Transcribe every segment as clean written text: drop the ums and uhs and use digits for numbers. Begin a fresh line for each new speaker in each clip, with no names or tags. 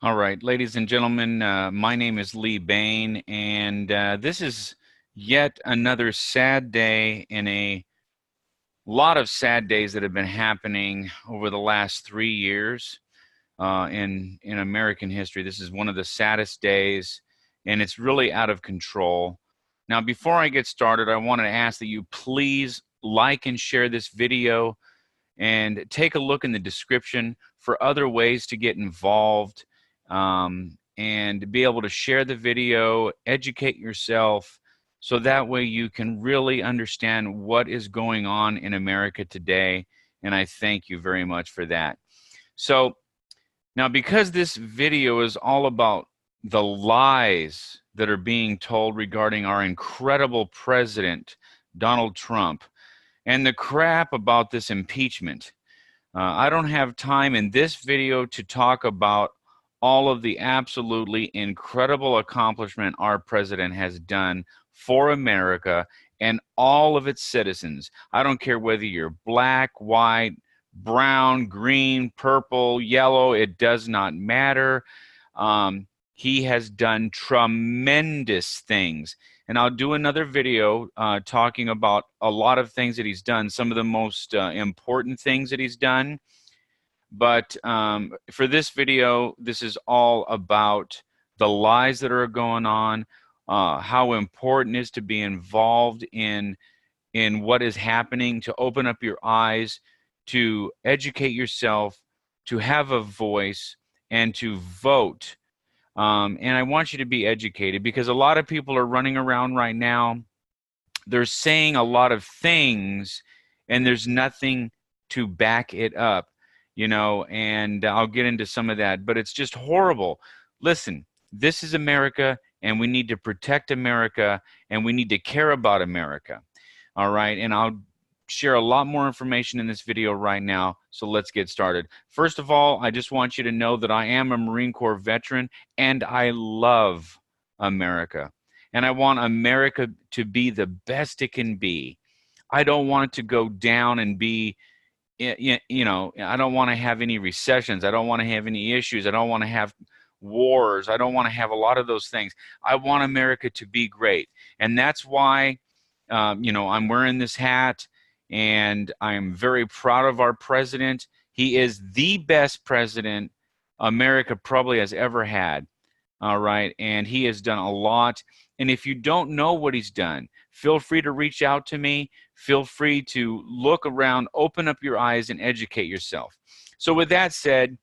All right, ladies and gentlemen, my name is Bane, and this is yet another sad day in a lot of sad days that have been happening over the last 3 years in American history. This is one of the saddest days, and it's really out of control. Now, before I get started, I want to ask that you please like and share this video and take a look in the description for other ways to get involved and be able to share the video, educate yourself, so that way you can really understand what is going on in America today. And I thank you very much for that. So now, because this video is all about the lies that are being told regarding our incredible president, Donald Trump, and the crap about this impeachment. I don't have time in this video to talk about all of the absolutely incredible accomplishment our president has done for America and all of its citizens. I don't care whether you're black, white, brown, green, purple, yellow, it does not matter. He has done tremendous things. And I'll do another video talking about a lot of things that he's done, some of the most important things that he's done. But for this video, this is all about the lies that are going on, how important it is to be involved in what is happening, to open up your eyes, to educate yourself, to have a voice, and to vote. And I want you to be educated, because a lot of people are running around right now. They're saying a lot of things, and there's nothing to back it up, and I'll get into some of that, but it's just horrible. Listen, this is America, and we need to protect America, and we need to care about America. All right, and I'll share a lot more information in this video right now, so let's get started. First of all, I just want you to know that I am a Marine Corps veteran, and I love America, and I want America to be the best it can be. I don't want it to go down and be, I don't want to have any recessions. I don't want to have any issues. I don't want to have wars. I don't want to have a lot of those things. I want America to be great, and that's why I'm wearing this hat, and I'm very proud of our president. He is the best president America probably has ever had. All right, and he has done a lot. And if you don't know what he's done, feel free to reach out to me. Feel free to look around, open up your eyes, and educate yourself. So with that said,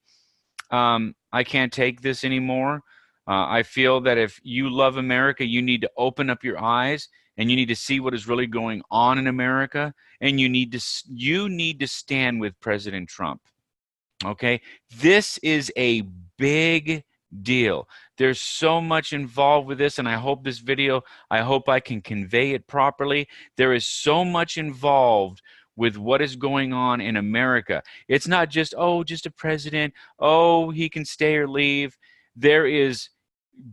I can't take this anymore. I feel that if you love America, you need to open up your eyes, and you need to see what is really going on in America, and you need to stand with President Trump. Okay, this is a big deal. There's so much involved with this, and I hope this video, I hope I can convey it properly. There is so much involved with what is going on in America. It's not just, oh, just a president, oh, he can stay or leave. There is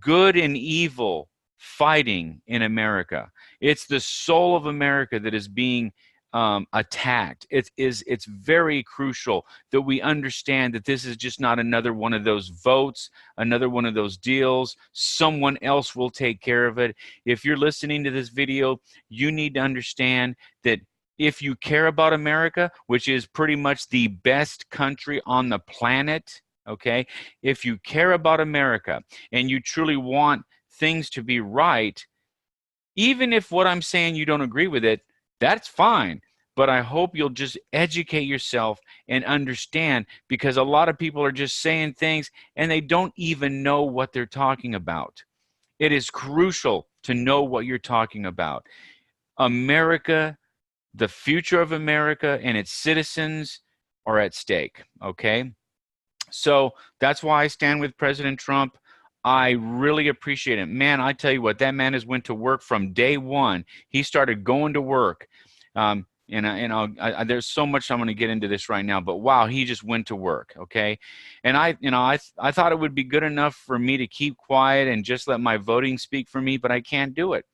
good and evil fighting in America. It's the soul of America that is being attacked. It's very crucial that we understand that this is just not another one of those votes, another one of those deals. Someone else will take care of it. If you're listening to this video, you need to understand that if you care about America, which is pretty much the best country on the planet, okay, if you care about America and you truly want things to be right, even if what I'm saying you don't agree with it, that's fine. But I hope you'll just educate yourself and understand, because a lot of people are just saying things and they don't even know what they're talking about. It is crucial to know what you're talking about. America, the future of America and its citizens are at stake, okay? So that's why I stand with President Trump. I really appreciate it. Man, I tell you what, that man has went to work from day one. He started going to work. There's so much I'm going to get into this right now, but wow, he just went to work, okay? And I thought it would be good enough for me to keep quiet and just let my voting speak for me, but I can't do it.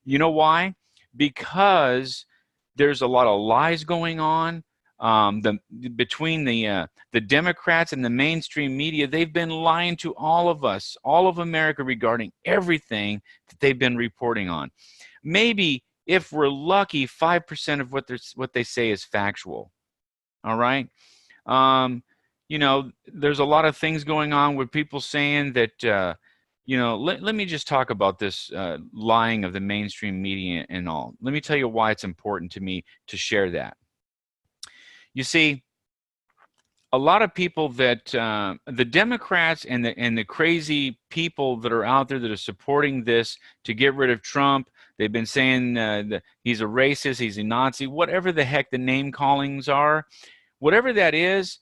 You know why? Because there's a lot of lies going on. Between the Democrats and the mainstream media, they've been lying to all of us, all of America, regarding everything that they've been reporting on. Maybe, if we're lucky, 5% of what they say is factual. All right. You know, there's a lot of things going on with people saying that, you know, let me just talk about this lying of the mainstream media and all. Let me tell you why it's important to me to share that. You see, a lot of people that the Democrats and the crazy people that are out there that are supporting this to get rid of Trump, they've been saying that he's a racist, he's a Nazi, whatever the heck the name callings are, whatever that is,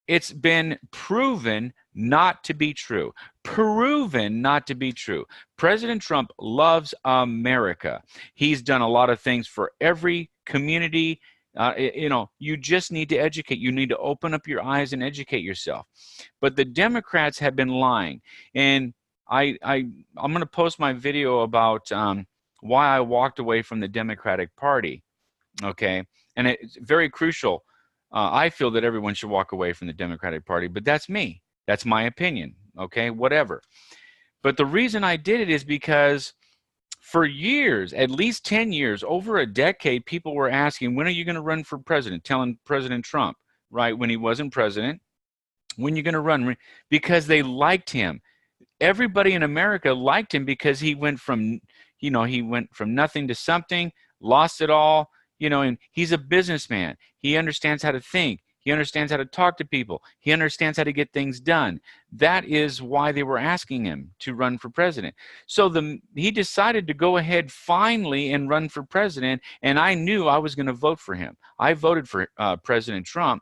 it's been proven not to be true. Proven not to be true. President Trump loves America. He's done a lot of things for every community. You know, you just need to educate. You need to open up your eyes and educate yourself. But the Democrats have been lying. And I'm going to post my video about why I walked away from the Democratic Party. Okay. And it's very crucial. I feel that everyone should walk away from the Democratic Party, but that's me. That's my opinion. Okay, whatever. But the reason I did it is because for years, at least 10 years, over a decade, people were asking, when are you going to run for president? Telling President Trump, right, when he wasn't president, when are you going to run? Because they liked him. Everybody in America liked him because he went from, you know, he went from nothing to something, lost it all. You know, and he's a businessman. He understands how to think. He understands how to talk to people. He understands how to get things done. That is why they were asking him to run for president. So he decided to go ahead finally and run for president, and I knew I was going to vote for him. I voted for President Trump.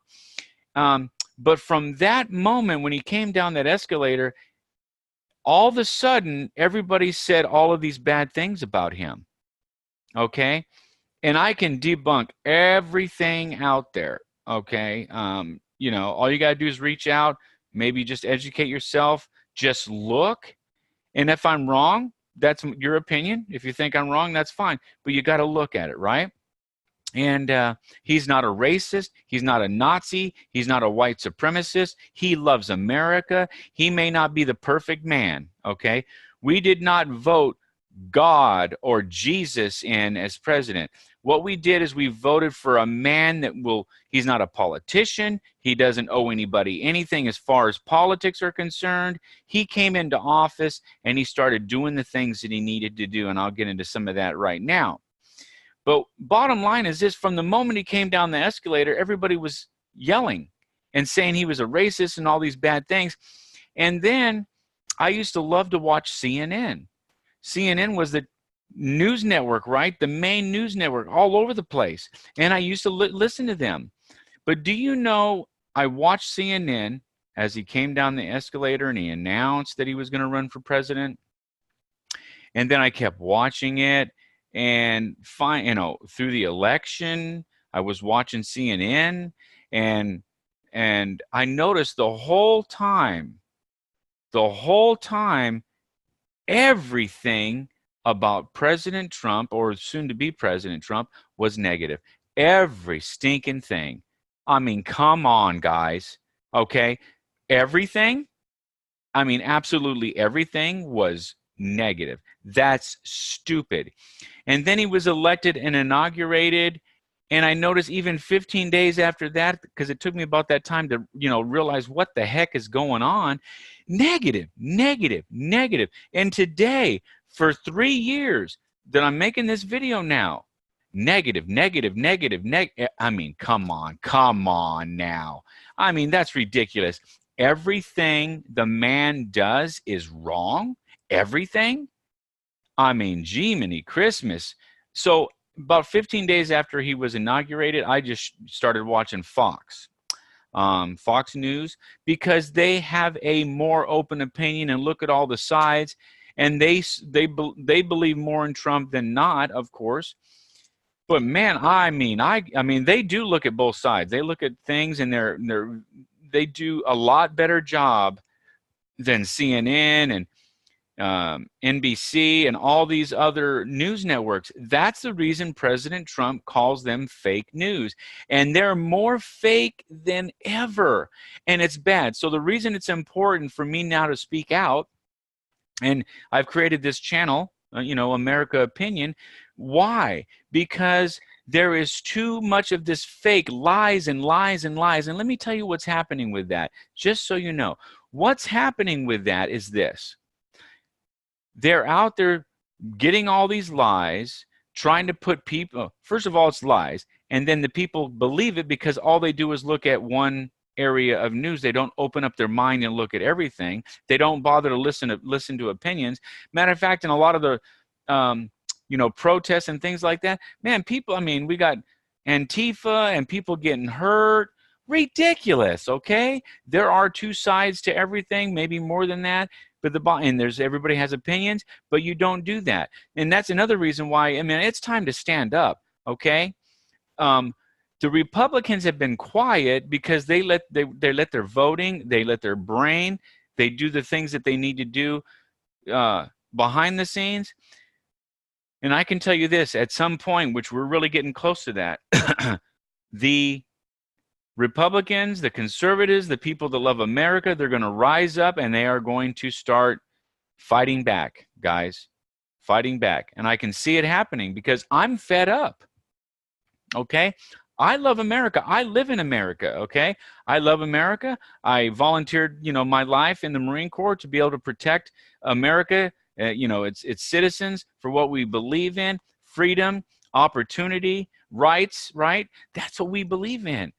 But from that moment when he came down that escalator, all of a sudden, everybody said all of these bad things about him. Okay? And I can debunk everything out there, okay? You know, all you got to do is reach out, maybe just educate yourself, just look. And if I'm wrong, that's your opinion. If you think I'm wrong, that's fine. But you got to look at it, right? And he's not a racist. He's not a Nazi. He's not a white supremacist. He loves America. He may not be the perfect man, okay? We did not vote God or Jesus in as president. What we did is we voted for a man that he's not a politician. He doesn't owe anybody anything as far as politics are concerned. He came into office and he started doing the things that he needed to do, and I'll get into some of that right now. But bottom line is this: from the moment he came down the escalator, everybody was yelling and saying he was a racist and all these bad things. And then I used to love to watch CNN. CNN was the news network, right? The main news network all over the place. And I used to listen to them. But do you know, I watched CNN as he came down the escalator and he announced that he was going to run for president. And then I kept watching it. And you know, through the election, I was watching CNN, and I noticed the whole time, everything about President Trump, or soon to be President Trump, was negative. Every stinking thing. I mean, come on, guys. Okay? Everything, I mean, absolutely everything was negative. That's stupid. And then he was elected and inaugurated, and I noticed even 15 days after that, because it took me about that time to, you know, realize what the heck is going on. Negative, negative, negative. And today, for 3 years that I'm making this video now, negative, negative, negative, I mean, come on now. I mean, that's ridiculous. Everything the man does is wrong. Everything. I mean, Jiminy Christmas. So about 15 days after he was inaugurated, I just started watching Fox News, because they have a more open opinion and look at all the sides, and they believe more in Trump than not, of course. But man, I mean, they do look at both sides. They look at things, and they do a lot better job than CNN NBC, and all these other news networks. That's the reason President Trump calls them fake news. And they're more fake than ever. And it's bad. So the reason it's important for me now to speak out, and I've created this channel, America Opinion. Why? Because there is too much of this fake lies and lies and lies. And let me tell you what's happening with that, just so you know. What's happening with that is this. They're out there getting all these lies, trying to put people, first of all, it's lies, and then the people believe it because all they do is look at one area of news. They don't open up their mind and look at everything. They don't bother to listen to opinions. Matter of fact, in a lot of the protests and things like that, man, people, we got Antifa and people getting hurt. Ridiculous, okay? There are two sides to everything, maybe more than that. But everybody has opinions, but you don't do that. And that's another reason why, it's time to stand up, okay? The Republicans have been quiet because they let their voting, they let their brain, they do the things that they need to do behind the scenes. And I can tell you this, at some point, which we're really getting close to that, the Republicans, the conservatives, the people that love America, they're going to rise up and they are going to start fighting back, guys, fighting back. And I can see it happening because I'm fed up, okay? I love America. I live in America, okay? I love America. I volunteered, my life in the Marine Corps to be able to protect America, its citizens for what we believe in, freedom, opportunity, rights, right? That's what we believe in.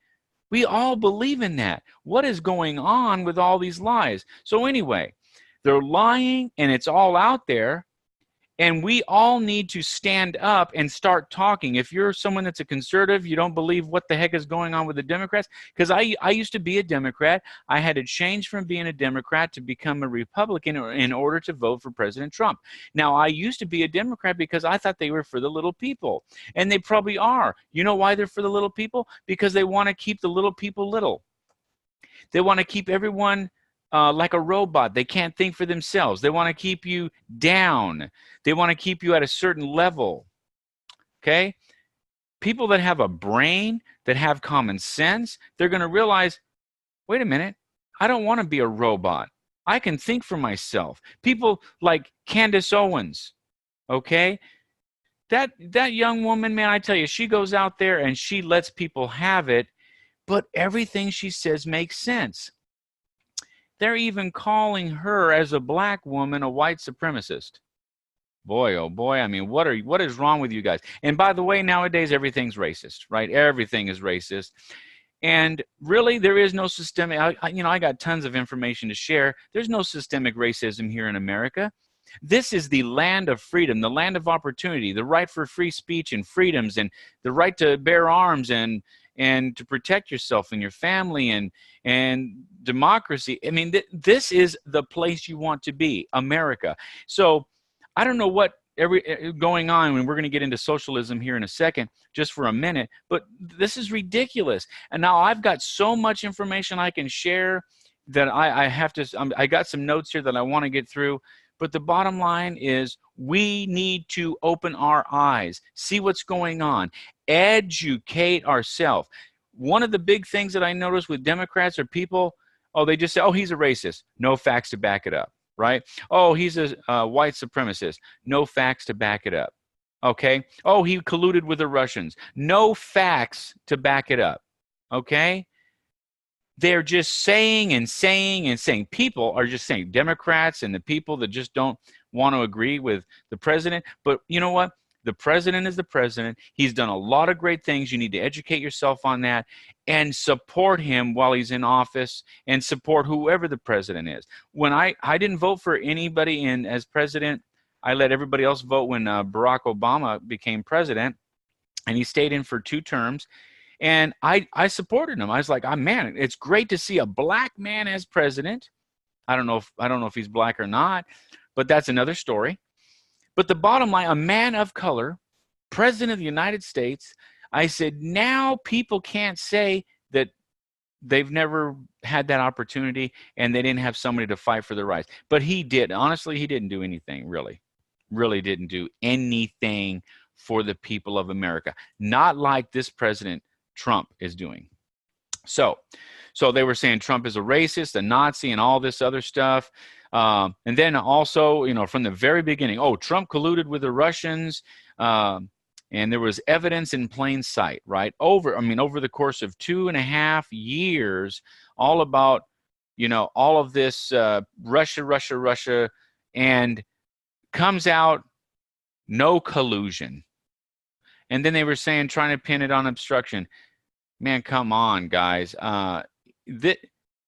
We all believe in that. What is going on with all these lies? So anyway, they're lying and it's all out there. And we all need to stand up and start talking. If you're someone that's a conservative, you don't believe what the heck is going on with the Democrats, because I used to be a Democrat. I had to change from being a Democrat to become a Republican in order to vote for President Trump. Now, I used to be a Democrat because I thought they were for the little people, and they probably are. You know why they're for the little people? Because they want to keep the little people little. They want to keep everyone like a robot. They can't think for themselves. They want to keep you down. They want to keep you at a certain level. Okay? People that have a brain, that have common sense, they're going to realize, wait a minute, I don't want to be a robot. I can think for myself. People like Candace Owens, okay? That young woman, man, I tell you, she goes out there and she lets people have it, but everything she says makes sense. They're even calling her, as a black woman, a white supremacist. Boy, oh boy, what is wrong with you guys? And by the way, nowadays everything's racist, right? Everything is racist. And really, there is no systemic, I got tons of information to share. There's no systemic racism here in America. This is the land of freedom, the land of opportunity, the right for free speech and freedoms, and the right to bear arms and to protect yourself and your family and democracy. This is the place you want to be, America. So I don't know what going on, and we're going to get into socialism here in a second, just for a minute, but this is ridiculous. And now I've got so much information I can share that I got some notes here that I want to get through. But the bottom line is we need to open our eyes, see what's going on, educate ourselves. One of the big things that I notice with Democrats are people, they just say, he's a racist. No facts to back it up, right? He's a white supremacist. No facts to back it up, okay? He colluded with the Russians. No facts to back it up, okay? They're just saying and saying and saying. People are just saying, Democrats and the people that just don't want to agree with the president. But you know what? The president is the president. He's done a lot of great things. You need to educate yourself on that and support him while he's in office, and support whoever the president is. When I didn't vote for anybody as president, I let everybody else vote when Barack Obama became president, and he stayed in for 2 terms. And I supported him. I was like, man, it's great to see a black man as president. I don't know if he's black or not, but that's another story. But the bottom line, a man of color, president of the United States, I said, now people can't say that they've never had that opportunity, and they didn't have somebody to fight for their rights. But he did. Honestly, he didn't do anything, really didn't do anything for the people of America. Not like this President Trump is doing. So they were saying Trump is a racist, a Nazi, and all this other stuff. And then also, from the very beginning, Trump colluded with the Russians. And there was evidence in plain sight, right? Over the course of 2.5 years, all about, all of this Russia, and comes out no collusion. And then they were saying, trying to pin it on obstruction. Man, come on, guys.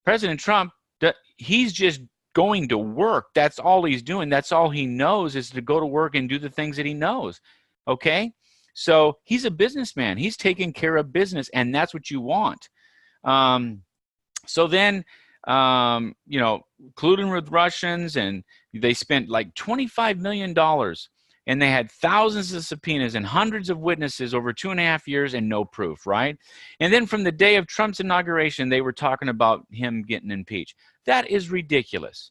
President Trump, he's just going to work. That's all he's doing. That's all he knows, is to go to work and do the things that he knows. Okay? So he's a businessman. He's taking care of business, and that's what you want. So then, colluding with Russians, and they spent like $25 million, and they had thousands of subpoenas and hundreds of witnesses over 2.5 years and no proof, right? And then from the day of Trump's inauguration, they were talking about him getting impeached. That is ridiculous.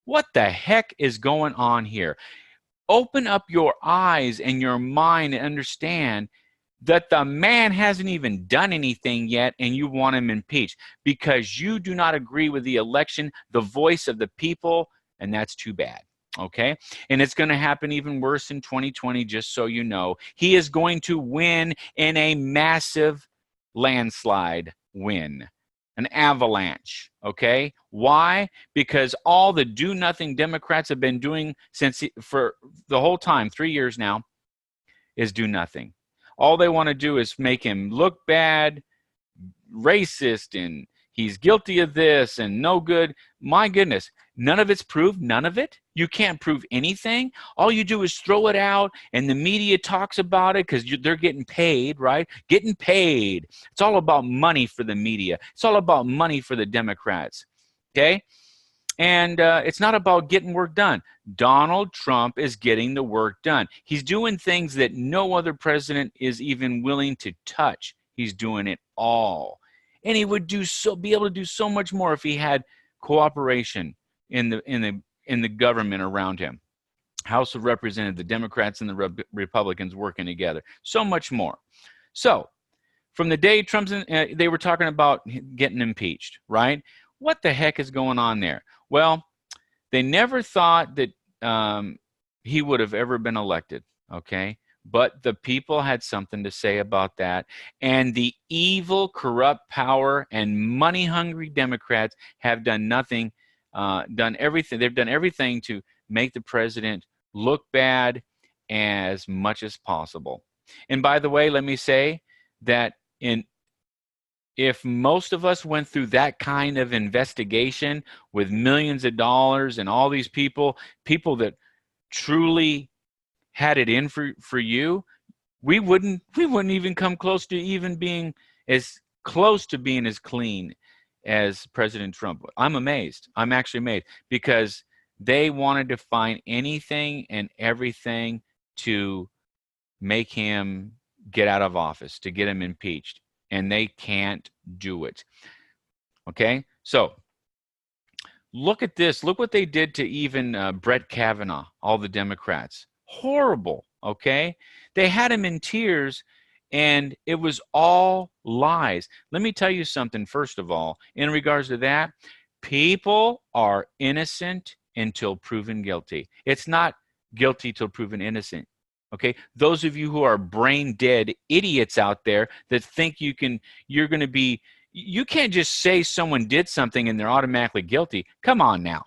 What the heck is going on here? Open up your eyes and your mind and understand that the man hasn't even done anything yet, and you want him impeached because you do not agree with the election, the voice of the people, and that's too bad. Okay? And it's going to happen even worse in 2020, just so you know. He is going to win in a massive landslide win. An avalanche, okay? Why? Because all the do-nothing Democrats have been doing for the whole time, 3 years now, is do nothing. All they want to do is make him look bad, racist, and he's guilty of this and no good. My goodness, none of it's proved, none of it. You can't prove anything. All you do is throw it out, and the media talks about it because they're getting paid, right? Getting paid. It's all about money for the media. It's all about money for the Democrats, okay? And it's not about getting work done. Donald Trump is getting the work done. He's doing things that no other president is even willing to touch. He's doing it all. And he would be able to do so much more if he had cooperation in the government around him. House of Representatives, the Democrats and the Republicans working together. So much more. So from the day Trump's they were talking about getting impeached, right? What the heck is going on there? Well, they never thought that he would have ever been elected, okay? But the people had something to say about that. And the evil, corrupt power and money-hungry Democrats have done nothing, done everything. They've done everything to make the president look bad as much as possible. And by the way, let me say that if most of us went through that kind of investigation with millions of dollars and all these people that truly had it in for you, we wouldn't even come close to even being as close to being as clean as President Trump. I'm amazed. I'm actually amazed because they wanted to find anything and everything to make him get out of office, to get him impeached. And they can't do it. Okay? So look at this. Look what they did to even Brett Kavanaugh, all the Democrats. Horrible, okay? They had him in tears, and it was all lies. Let me tell you something, first of all, in regards to that. People are innocent until proven guilty. It's not guilty till proven innocent. Okay, those of you who are brain dead idiots out there that think you can't just say someone did something and they're automatically guilty. Come on now.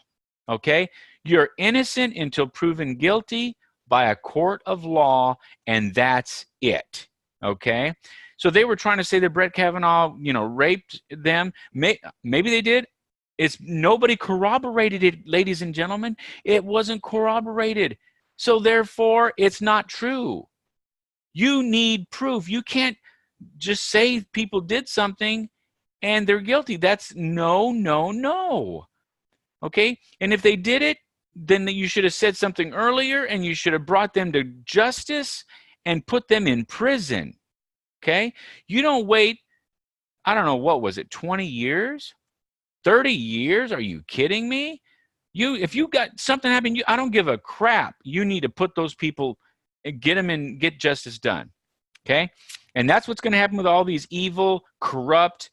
Okay, you're innocent until proven guilty by a court of law, and that's it. Okay, so they were trying to say that Brett Kavanaugh, raped them. Maybe they did. Nobody corroborated it, ladies and gentlemen. It wasn't corroborated. So therefore, it's not true. You need proof. You can't just say people did something and they're guilty. That's no. Okay? And if they did it, then you should have said something earlier, and you should have brought them to justice and put them in prison. Okay? You don't wait I don't know, what was it, 20 years? 30 years? Are you kidding me? If you got something happen, I don't give a crap. You need to put those people and get them in, get justice done. Okay? And that's what's going to happen with all these evil, corrupt,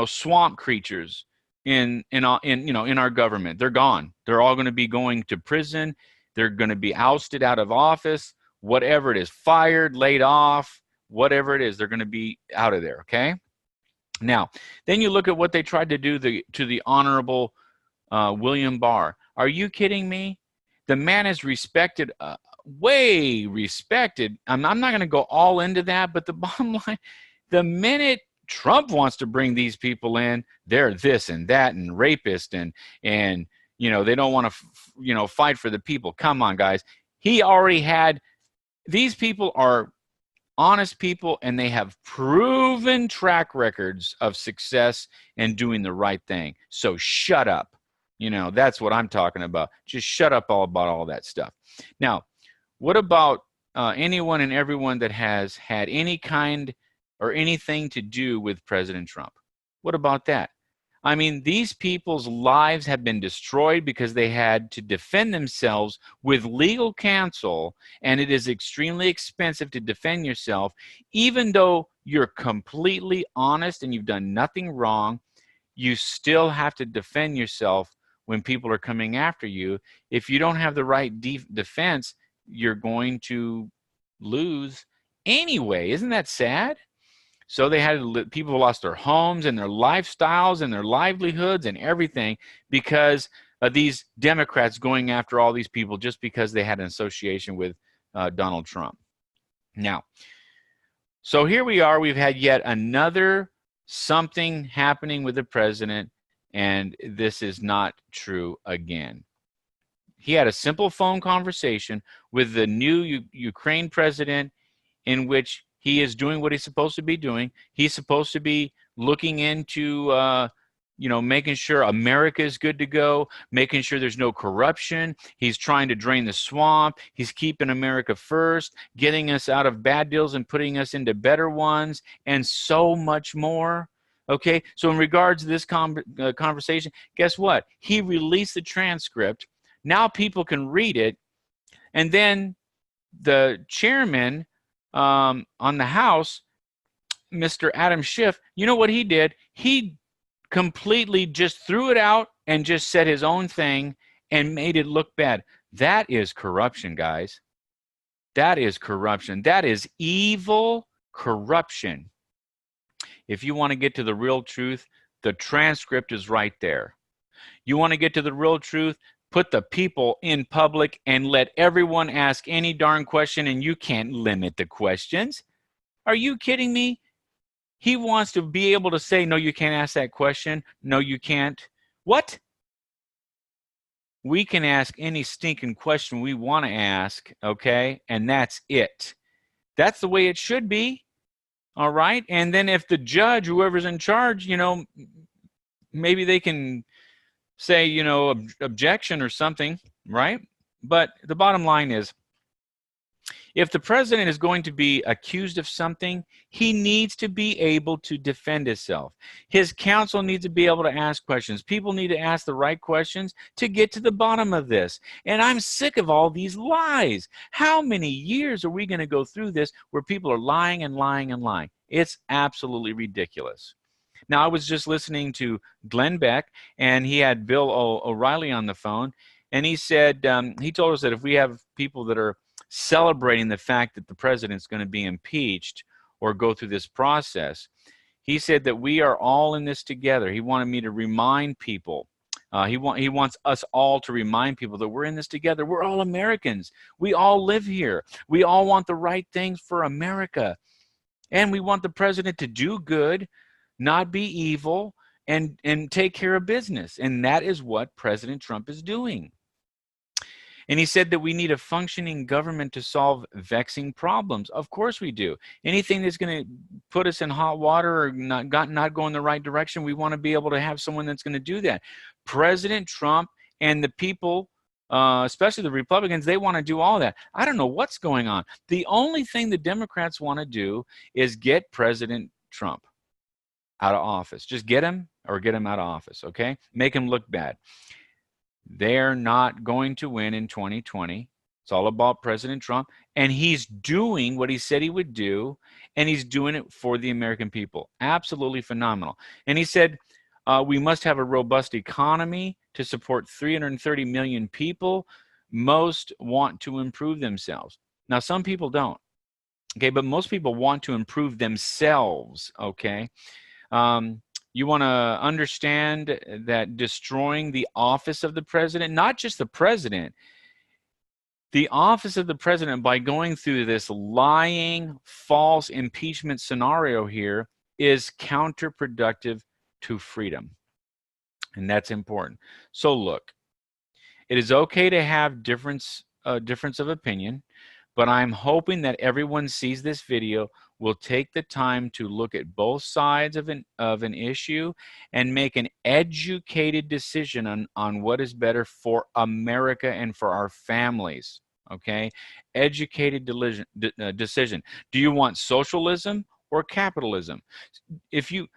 swamp creatures in our government. They're gone. They're all going to be going to prison. They're going to be ousted out of office, whatever it is, fired, laid off, whatever it is, they're going to be out of there, okay? Now, then you look at what they tried to do to the Honorable William Barr. Are you kidding me? The man is respected, way respected. I'm not going to go all into that, but the bottom line, the minute Trump wants to bring these people in, they're this and that and rapist and they don't want to fight for the people. Come on, guys. He already had, these people are honest people, and they have proven track records of success and doing the right thing. So shut up. That's what I'm talking about. Just shut up about all that stuff. Now, what about anyone and everyone that has had any kind or anything to do with President Trump? What about that? I mean, these people's lives have been destroyed because they had to defend themselves with legal counsel, and it is extremely expensive to defend yourself. Even though you're completely honest and you've done nothing wrong, you still have to defend yourself when people are coming after you. If you don't have the right defense, you're going to lose anyway. Isn't that sad? So they had people lost their homes and their lifestyles and their livelihoods and everything because of these Democrats going after all these people just because they had an association with Donald Trump. Now, so here we are. We've had yet another something happening with the president, and this is not true again. He had a simple phone conversation with the new Ukraine president in which he is doing what he's supposed to be doing. He's supposed to be looking into, making sure America is good to go, making sure there's no corruption. He's trying to drain the swamp. He's keeping America first, getting us out of bad deals and putting us into better ones, and so much more. Okay, so in regards to this conversation, guess what? He released the transcript. Now people can read it, and then the chairman on the House, Mr. Adam Schiff, you know what he did? He completely just threw it out and just said his own thing and made it look bad. That is corruption, guys. That is corruption. That is evil corruption. If you want to get to the real truth, the transcript is right there. You want to get to the real truth? Put the people in public and let everyone ask any darn question, and you can't limit the questions. Are you kidding me? He wants to be able to say, no, you can't ask that question. No, you can't. What? We can ask any stinking question we want to ask, okay? And that's it. That's the way it should be, all right? And then if the judge, whoever's in charge, maybe they can say, objection or something, right? But the bottom line is, if the president is going to be accused of something, he needs to be able to defend himself. His counsel needs to be able to ask questions. People need to ask the right questions to get to the bottom of this. And I'm sick of all these lies. How many years are we going to go through this where people are lying and lying and lying? It's absolutely ridiculous. Now, I was just listening to Glenn Beck, and he had Bill O'Reilly on the phone, and he said, he told us that if we have people that are celebrating the fact that the president's going to be impeached or go through this process, he said that we are all in this together. He wanted me to remind people. He wants us all to remind people that we're in this together. We're all Americans. We all live here. We all want the right things for America. And we want the president to do good, not be evil, and take care of business. And that is what President Trump is doing. And he said that we need a functioning government to solve vexing problems. Of course we do. Anything that's going to put us in hot water or not go in the right direction, we want to be able to have someone that's going to do that. President Trump and the people, especially the Republicans, they want to do all that. I don't know what's going on. The only thing the Democrats want to do is get President Trump. out of office. Just get him or get him out of office, okay? Make him look bad. They're not going to win in 2020. It's all about President Trump, and he's doing what he said he would do, and he's doing it for the American people. Absolutely phenomenal. And he said, we must have a robust economy to support 330 million people. Most want to improve themselves. Now, some people don't, okay, but most people want to improve themselves, okay? You want to understand that destroying the office of the president, not just the president, the office of the president, by going through this lying, false impeachment scenario here, is counterproductive to freedom. And that's important. So look, it is okay to have difference of opinion, but I'm hoping that everyone sees this video, will take the time to look at both sides of an issue and make an educated decision on what is better for America and for our families, okay? Educated decision. Do you want socialism or capitalism?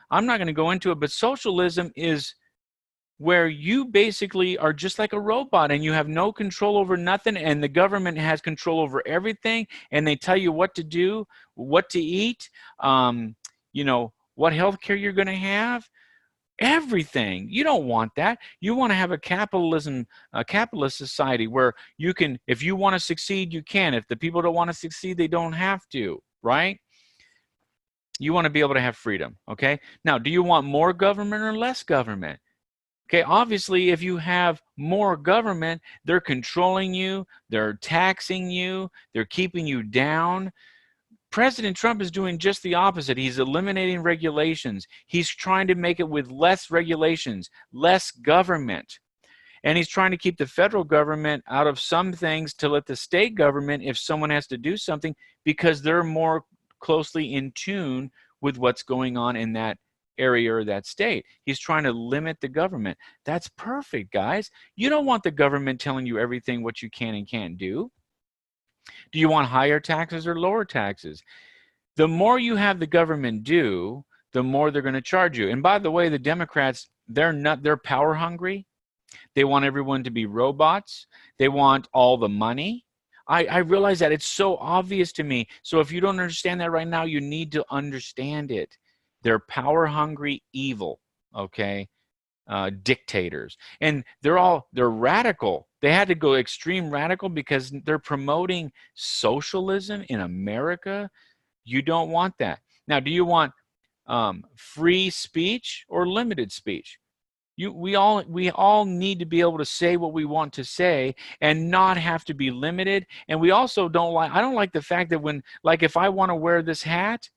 I'm not going to go into it, but socialism is where you basically are just like a robot and you have no control over nothing, and the government has control over everything, and they tell you what to do, what to eat, what health care you're going to have, everything. You don't want that. You want to have a capitalist society where you can, if you want to succeed, you can. If the people don't want to succeed, they don't have to, right? You want to be able to have freedom, okay? Now, do you want more government or less government? Okay, obviously, if you have more government, they're controlling you, they're taxing you, they're keeping you down. President Trump is doing just the opposite. He's eliminating regulations. He's trying to make it with less regulations, less government. And he's trying to keep the federal government out of some things to let the state government, if someone has to do something, because they're more closely in tune with what's going on in that area or that state. He's trying to limit the government. That's perfect, guys. You don't want the government telling you everything what you can and can't do. Do you want higher taxes or lower taxes? The more you have the government do, the more they're going to charge you. And by the way, the Democrats, they're power hungry. They want everyone to be robots. They want all the money. I realize that. It's so obvious to me. So if you don't understand that right now, you need to understand it. They're power hungry, evil, okay, dictators. And they're radical. They had to go extreme radical because they're promoting socialism in America. You don't want that. Now, do you want free speech or limited speech? We all need to be able to say what we want to say and not have to be limited. And we also I don't like the fact that if I want to wear this hat,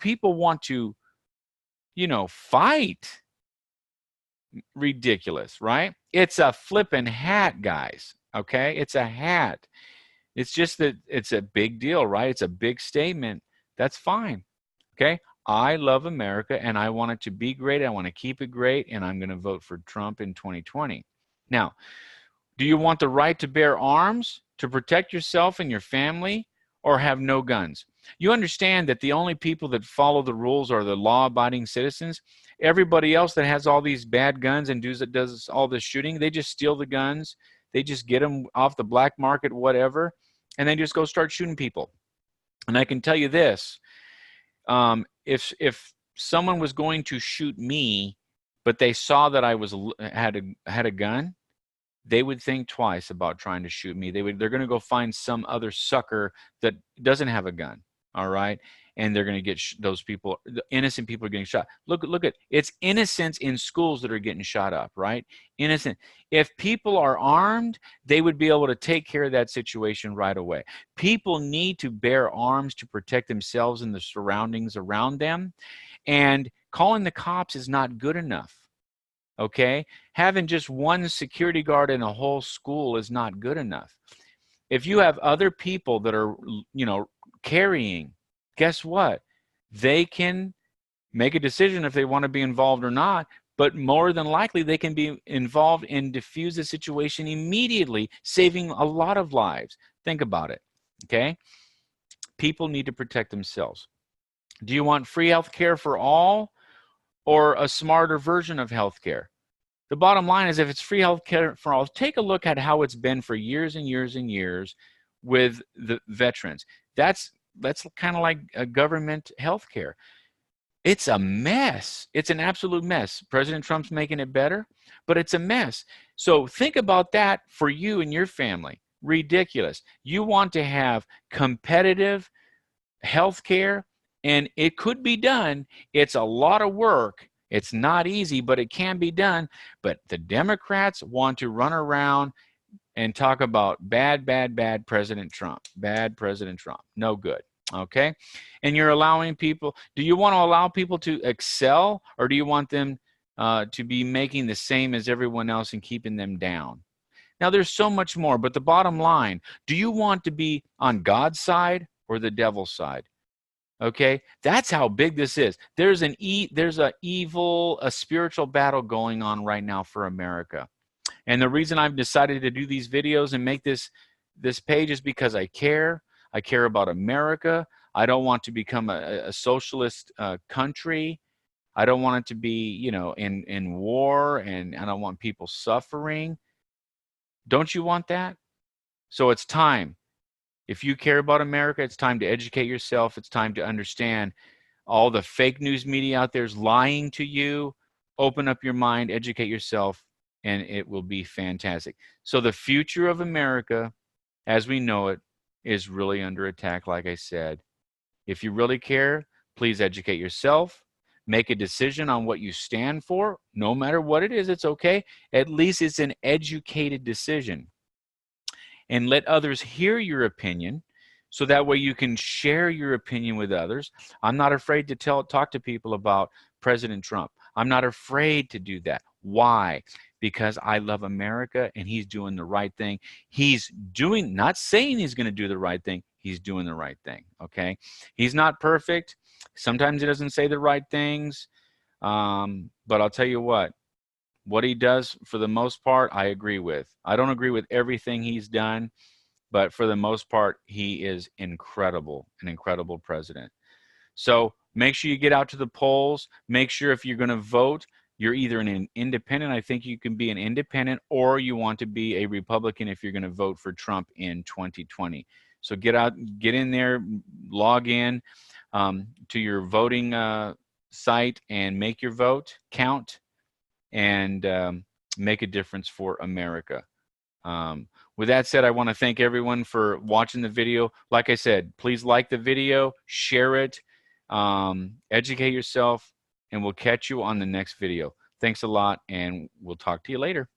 people want to, fight. Ridiculous, right? It's a flippin' hat, guys, okay? It's a hat. It's just that it's a big deal, right? It's a big statement. That's fine, okay? I love America, and I want it to be great. I want to keep it great, and I'm going to vote for Trump in 2020. Now, do you want the right to bear arms to protect yourself and your family, or have no guns? You understand that the only people that follow the rules are the law-abiding citizens. Everybody else that has all these bad guns and does all this shooting, they just steal the guns. They just get them off the black market, whatever, and they just go start shooting people. And I can tell you this, if someone was going to shoot me, but they saw that I had a gun, they would think twice about trying to shoot me. They're going to go find some other sucker that doesn't have a gun. All right, and they're going to get those people. The innocent people are getting shot. Look at it's innocents in schools that are getting shot up, right? Innocent. If people are armed, they would be able to take care of that situation right away. People need to bear arms to protect themselves and the surroundings around them, and calling the cops is not good enough. Okay, having just one security guard in a whole school is not good enough. If you have other people that are, carrying, guess what? They can make a decision if they want to be involved or not, but more than likely they can be involved and diffuse the situation immediately, saving a lot of lives. Think about it, okay? People need to protect themselves. Do you want free health care for all, or a smarter version of healthcare. The bottom line is if it's free healthcare for all, take a look at how it's been for years and years and years with the veterans. That's kind of like a government healthcare. It's a mess. It's an absolute mess. President Trump's making it better, but it's a mess. So think about that for you and your family. Ridiculous. You want to have competitive health care, and it could be done. It's a lot of work. It's not easy, but it can be done. But the Democrats want to run around and talk about bad, bad, bad President Trump. Bad President Trump. No good. Okay? And you're allowing people, do you want to allow people to excel, or do you want them to be making the same as everyone else and keeping them down? Now, there's so much more, but the bottom line, do you want to be on God's side or the devil's side? Okay, that's how big this is. There's a spiritual battle going on right now for America. And the reason I've decided to do these videos and make this page is because I care. I care about America. I don't want to become a socialist country. I don't want it to be, in war, and I don't want people suffering. Don't you want that? So it's time. If you care about America, it's time to educate yourself. It's time to understand all the fake news media out there is lying to you. Open up your mind, educate yourself, and it will be fantastic. So the future of America, as we know it, is really under attack, like I said. If you really care, please educate yourself. Make a decision on what you stand for. No matter what it is, it's okay. At least it's an educated decision. And let others hear your opinion, so that way you can share your opinion with others. I'm not afraid to talk to people about President Trump. I'm not afraid to do that. Why? Because I love America, and he's doing the right thing. He's not saying he's going to do the right thing. He's doing the right thing, okay? He's not perfect. Sometimes he doesn't say the right things. But I'll tell you what he does, for the most part, I agree with. I don't agree with everything he's done, but for the most part, he is incredible, an incredible president. So make sure you get out to the polls. Make sure if you're going to vote, you're either an independent. I think you can be an independent, or you want to be a Republican if you're going to vote for Trump in 2020. So get out, get in there, log in to your voting site and make your vote count, and make a difference for America. With that said, I want to thank everyone for watching the video. Like I said, please like the video, share it, educate yourself, and we'll catch you on the next video. Thanks a lot, and we'll talk to you later.